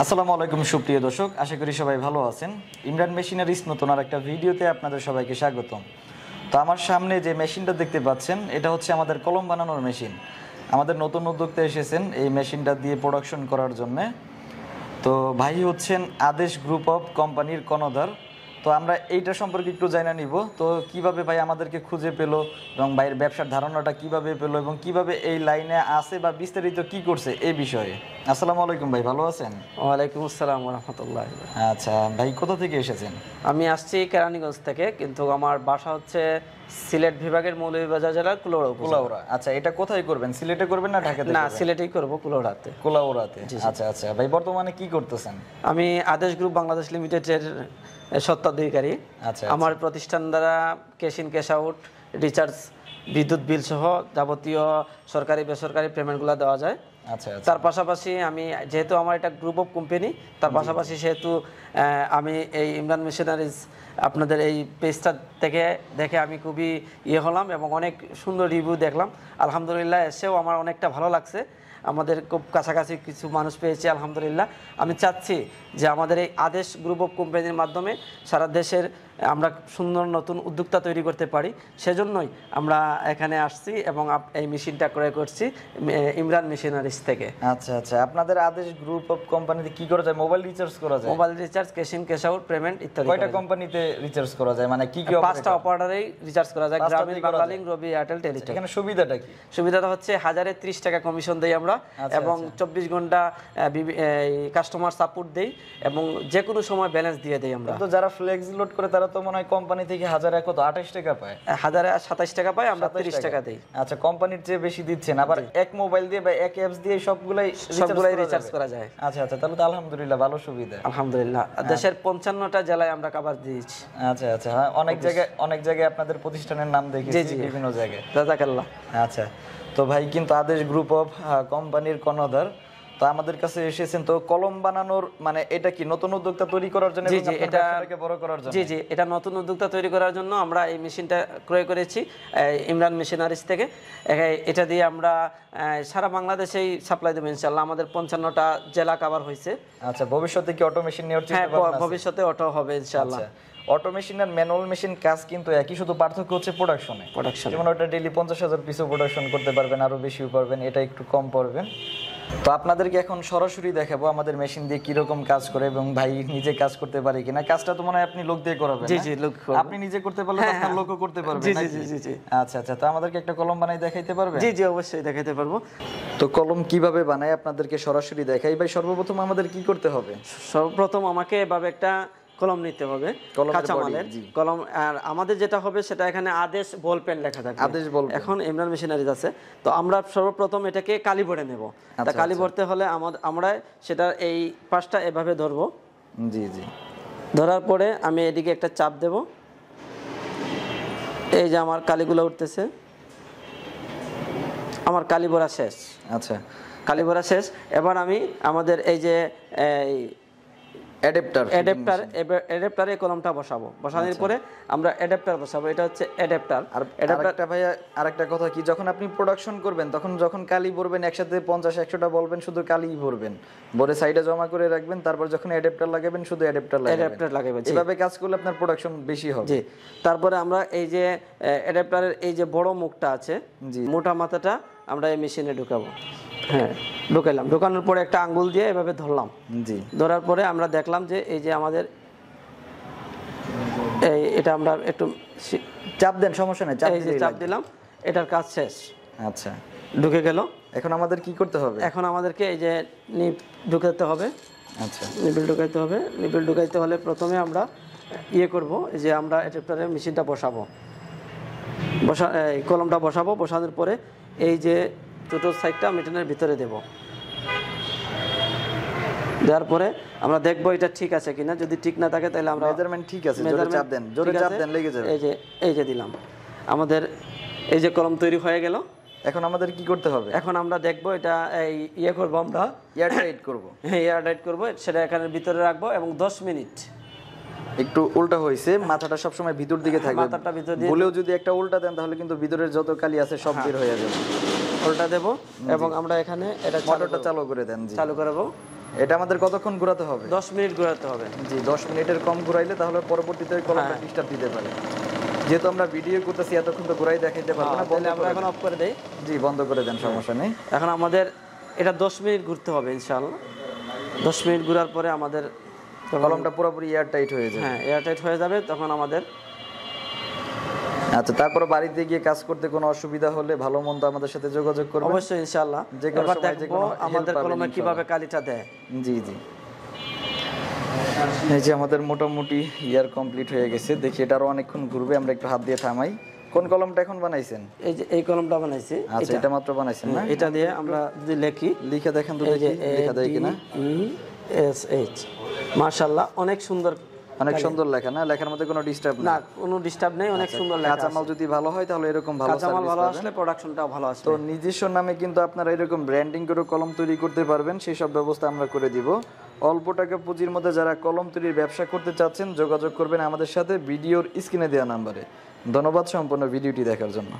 আসসালামু আলাইকুম সুপ্রিয় দর্শক, আশা করি সবাই ভালো আছেন। ইমরান মেশিনারিজ নতুন আর একটা ভিডিওতে আপনাদের সবাইকে স্বাগতম। তো আমার সামনে যে মেশিনটা দেখতে পাচ্ছেন, এটা হচ্ছে আমাদের কলম বানানোর মেশিন। আমাদের নতুন উদ্যোক্তা এসেছেন এই মেশিনটা দিয়ে প্রোডাকশন করার জন্য। তো ভাই হচ্ছেন আদেশ গ্রুপ অফ কোম্পানির কর্ণধার। তো আমরা এইটা সম্পর্কে একটু জানা নিব। তো কিভাবে ভাই আমাদেরকে খুঁজে পেলো এবং ভাইয়ের ব্যবসার ধারণাটা কিভাবে পেলো এবং কিভাবে এই লাইনে আসে বা বিস্তারিত কি করছে এই বিষয়ে। আসসালামু আলাইকুম ভাই, ভালো আছেন? ওয়ালাইকুম আসসালাম রাহমাতুল্লাহ। আচ্ছা ভাই, কোথা থেকে এসেছেন? আমি আসছি কেরানীগঞ্জ থেকে, কিন্তু আমার বাসা হচ্ছে সিলেট বিভাগের মৌলভীবাজার জেলার কুলাউড়া। আচ্ছা, এটা কোথায় করবেন? সিলেটে করবেন না ঢাকাতে? না, সিলেটেই করব, কুলাউড়াতে। কুলাউড়াতে। আচ্ছা আচ্ছা ভাই, বর্তমানে কি করতেছেন? আমি আদেশ গ্রুপ বাংলাদেশ লিমিটেডের স্বত্বাধিকারী। আচ্ছা, আমার প্রতিষ্ঠান দ্বারা cash in cash out, recharge, বিদ্যুৎ বিল সহ যাবতীয় সরকারি বেসরকারি পেমেন্টগুলো দেওয়া যায়। আচ্ছা, তার পাশাপাশি আমি যেহেতু আমার এটা গ্রুপ অফ কোম্পানি, তার পাশাপাশি সেহেতু আমি এই ইমরান মেশিনারিজ আপনাদের এই পেজটা থেকে দেখে আমি খুবই হলাম এবং অনেক সুন্দর রিভিউ দেখলাম। আলহামদুলিল্লাহ, এসেও আমার অনেকটা ভালো লাগছে। আমাদের খুব কাছাকাছি কিছু মানুষ পেয়েছি আলহামদুলিল্লাহ। আমি চাচ্ছি যে আমাদের এই আদেশ গ্রুপ অফ কোম্পানির মাধ্যমে সারা দেশের আমরা সুন্দর নতুন উদ্যোক্তা তৈরি করতে পারি। সেজন্যই আমরা এখানে আসছি এবং এই মেশিনটা ক্রয় করছি ইমরান মেশিনারিজ থেকে। আচ্ছা আচ্ছা, আপনাদের আদেশ গ্রুপ অফ কোম্পানিতে কি করা যায়? মোবাইল রিচার্জ করা যায়? Mobile recharge, cash in cash out, payment ইত্যাদি। কয়টা কোম্পানিতে রিচার্জ করা যায়, মানে কি কি? 5টা অপারেটরেই রিচার্জ করা যায়, গ্রামীণ, বাংলালিংক, রবি, এয়ারটেল, টেলিটক। এখানে সুবিধাটা কি? সুবিধাটা হচ্ছে 1030 টাকা কমিশন দেই আমরা এবং 24 ঘন্টা কাস্টমার সাপোর্ট দেই এবং যে কোনো সময় ব্যালেন্স দিয়ে দেই আমরা। তো যারা ফ্লেক্স লোড করে তারা তো মনে হয় কোম্পানি থেকে 1028 টাকা পায়। 1027 টাকা পায়, আমরা 30 টাকা দেই। আচ্ছা, কোম্পানির চেয়ে বেশি দিচ্ছেন। আবার এক মোবাইল দিয়ে বা এক অ্যাপস দিয়ে সবগুলাই রিচার্জ করা যায়। আচ্ছা আচ্ছা, তাহলে তো আলহামদুলিল্লাহ ভালো সুবিধা। আলহামদুলিল্লাহ, দেশের 55টা জেলায় আমরা কভার দিয়েছি। আচ্ছা আচ্ছা, হ্যাঁ, অনেক জায়গায় আপনাদের প্রতিষ্ঠানের নাম দেখেছি বিভিন্ন জায়গায়। জাযাকাল্লাহ। আচ্ছা, তো ভাই কিন্তু আদেশ গ্রুপ অফ কোম্পানির কর্ণধার, তো আমাদের কাছে এসেছেন। তো কলম বানানোর মানে এটা কি নতুন উদ্যোক্তা তৈরি করার জন্য? জি জি, এটাকে বড় করার জন্য। জি জি, এটা নতুন উদ্যোক্তা তৈরি করার জন্য আমরা এই মেশিনটা ক্রয় করেছি ইমরান মেশিনারিজ থেকে। এটা দিয়ে আমরা সারা বাংলাদেশেই সাপ্লাই দেব ইনশাআল্লাহ। আমাদের 55টা জেলা কভার হয়েছে। আচ্ছা, ভবিষ্যতে কি অটো মেশিন নেওয়ার চিন্তা ভাবনা আছে? হ্যাঁ, ভবিষ্যতে অটো হবে ইনশাআল্লাহ। অটো মেশিন আর ম্যানুয়াল মেশিন কাজ কিন্তু একই, শুধু পার্থক্য হচ্ছে প্রোডাকশনে। যেমন ওটা ডেইলি 50,000 পিসও প্রোডাকশন করতে পারবেন, আরো বেশিও পারবেন, এটা একটু কম পড়বেন। তো আপনাদেরকে এখন সরাসরি দেখাবো আমাদের মেশিন দিয়ে কিরকম কাজ করে এবং ভাই নিজে কাজ করতে পারে কিনা। কাজটা তো মনে হয় আপনি লোক দিয়ে করাবেন? জি জি, লোক। আপনি নিজে করতে পারলে আপনার লোকও করতে পারবে। জি জি জি জি। আচ্ছা আচ্ছা, তো আমাদেরকে একটা কলম বানাই দেখাইতে পারবেন? জি জি, অবশ্যই দেখাইতে পারবো। তো কলম কিভাবে বানায় আপনাদেরকে সরাসরি দেখাই। ভাই সর্বপ্রথম আমাদের কি করতে হবে? সর্বপ্রথম আমাকে এভাবে একটা কলম নিতে হবে, কাঁচামালের কলম। আর আমাদের যেটা হবে সেটা এখানে আদেশ বল পেন লেখা থাকবে। আদেশ বল, এখন ইমরান মেশিনারিজ আছে, তো আমরা সর্বপ্রথম এটাকে কালি ভরে নেব। তা কালি ভরতে হলে আমরা সেটা এই পাশটা এভাবে ধরবো। জি জি, ধরার পরে আমি এদিকে একটা চাপ দেব। এই যে আমার কালিগুলো উঠতেছে, আমার কালি ভরা শেষ। আচ্ছা, কালি ভরা শেষ। এবার আমি আমাদের এই যে অ্যাডাপ্টারে কলমটা বসাবো। বসানোর পরে আমরা অ্যাডাপ্টার বসাবো। এটা হচ্ছে অ্যাডাপ্টার। আর অ্যাডাপ্টারটা ভাই আরেকটা কথা কি, যখন আপনি প্রোডাকশন করবেন তখন যখন কালি ভরবেন একসাথে 50-100টা বলবেন, শুধু কালিই ভরবেন, ভরে সাইডে জমা করে রাখবেন। তারপর যখন অ্যাডাপ্টার লাগাবেন শুধু অ্যাডাপ্টার লাগাবেন। এভাবে কাজ করলে আপনার প্রোডাকশন বেশি হবে। জি, তারপরে আমরা এই যে অ্যাডাপ্টারের এই যে বড় মুখটা আছে, মোটা মাথাটা আমরা এই মেশিনে ঢুকাবো। হ্যাঁ, ঢুকাইলাম। ঢুকানোর পরে একটা আঙ্গুল দিয়ে এভাবে ধরলাম। জি, ধরার পরে আমরা দেখলাম যে এই যে আমাদের এটা আমরা একটু চাপ দেন, সমস্যা নেই, চাপ দিলাম, এটার কাজ শেষ। আচ্ছা, ঢুকে গেল। এখন আমাদের কি করতে হবে? এখন আমাদেরকে এই যে নিপ ঢুকাতে হবে। আচ্ছা, নিপল ঢুকাইতে হবে। নিপল ঢুকাইতে হলে প্রথমে আমরা করব, যে আমরা অ্যাডাপ্টারের মেশিনটা বসাবো। এই কলমটা বসাবো। বসানোর পরে এই যে ছোটো সাইডটা মেশিনের ভিতরে দেব। দেওয়ার পরে আমরা দেখবো এটা ঠিক আছে কিনা। যদি ঠিক না থাকে তাহলে আমরা মেজারমেন্ট ঠিক আছে, জোরে চাপ দেন, জোরে চাপ দেন, লেগে যাবে। এই যে দিলাম। আমাদের এই যে কলম তৈরি হয়ে গেল। এখন আমাদের কি করতে হবে? এখন আমরা দেখবো এটা করবো, আমরা এয়ারটাইট করবো। হ্যাঁ, এয়ারটাইট করবো। সেটা এখানে ভিতরে রাখবো এবং 10 মিনিট। একটু উল্টা হয়েছে, মাথাটা সবসময় ভিতর দিকে থাকবে। মাথাটা ভিতর দিয়ে বলেও যদি একটা উল্টা দেন তাহলে কিন্তু ভিতরের যত কালি আছে সব বের হয়ে যাবে। উল্টা দেব এবং আমরা এখানে এটা মোটরটা চালু করে দেন। জি, চালু করব। এটা আমাদের কতক্ষণ ঘোরাতে হবে? 10 মিনিট ঘোরাতে হবে। জি, 10 মিনিটের কম ঘোরাইলে তাহলে পরবর্তীতে ওই কলমটা ডিস্টার্ব দিতে পারে। যেহেতু আমরা ভিডিও করতেছি এতক্ষণ তো ঘোরাই দেখাইতে পারবো না, তাহলে আমরা এখন অফ করে দেই। জি, বন্ধ করে দেন, সমস্যা নেই। এখন আমাদের এটা 10 মিনিট ঘুরতে হবে ইনশাআল্লাহ। 10 মিনিট ঘোরার পরে আমাদের কলমটা পুরোপুরি এয়ার টাইট হয়ে যাবে। হ্যাঁ, এয়ার টাইট হয়ে যাবে, তখন আমাদের আচ্ছা, তারপরে বাড়িতে গিয়ে কাজ করতে কোনো অসুবিধা হলে ভালো মন্দ আমাদের সাথে যোগাযোগ করবেন। অবশ্যই ইনশাআল্লাহ। যে কোনো এবার সময় যে দেখবো কোনো আমাদের help কলমে পাবেন কিভাবে কালিটা দেয়। জি জি। এই যে আমাদের মোটামুটি ইয়ার কমপ্লিট হয়ে গেছে। দেখি এটা আরো অনেকক্ষণ ঘুরবে, আমরা একটু হাত দিয়ে থামাই। কোন কলমটা এখন বানাইছেন? এই যে এই কলমটা বানাইছি। আচ্ছা, এটা মাত্র বানাইছেন না? এটা দিয়ে আমরা যদি লিখি, লিখে দেখেন তো দেখি লেখা যায় কিনা। ADESH, মাশাআল্লাহ, অনেক সুন্দর, অনেক সুন্দর লেখা না? লেখার মধ্যে কোনো ডিস্টার্ব না, কোনো ডিস্টার্ব নেই, অনেক সুন্দর লেখা আছে। কাঁচামাল যদি ভালো হয় তাহলে এরকম ভালো কাঁচামাল সার্ভিস ভালো পাবেন। আসলে প্রোডাকশনটাও ভালো আসবে। তো নিজস্ব নামে কিন্তু আপনারা এরকম ব্র্যান্ডিং করে কলম তৈরি করতে পারবেন, সেই সব ব্যবস্থা আমরা করে দিব। অল্প টাকা পুঁজির মধ্যে যারা কলম তৈরির ব্যবসা করতে চাচ্ছেন যোগাযোগ করবেন আমাদের সাথে ভিডিওর স্ক্রিনে দেওয়া নাম্বারে। ধন্যবাদ সম্পূর্ণ ভিডিওটি দেখার জন্য।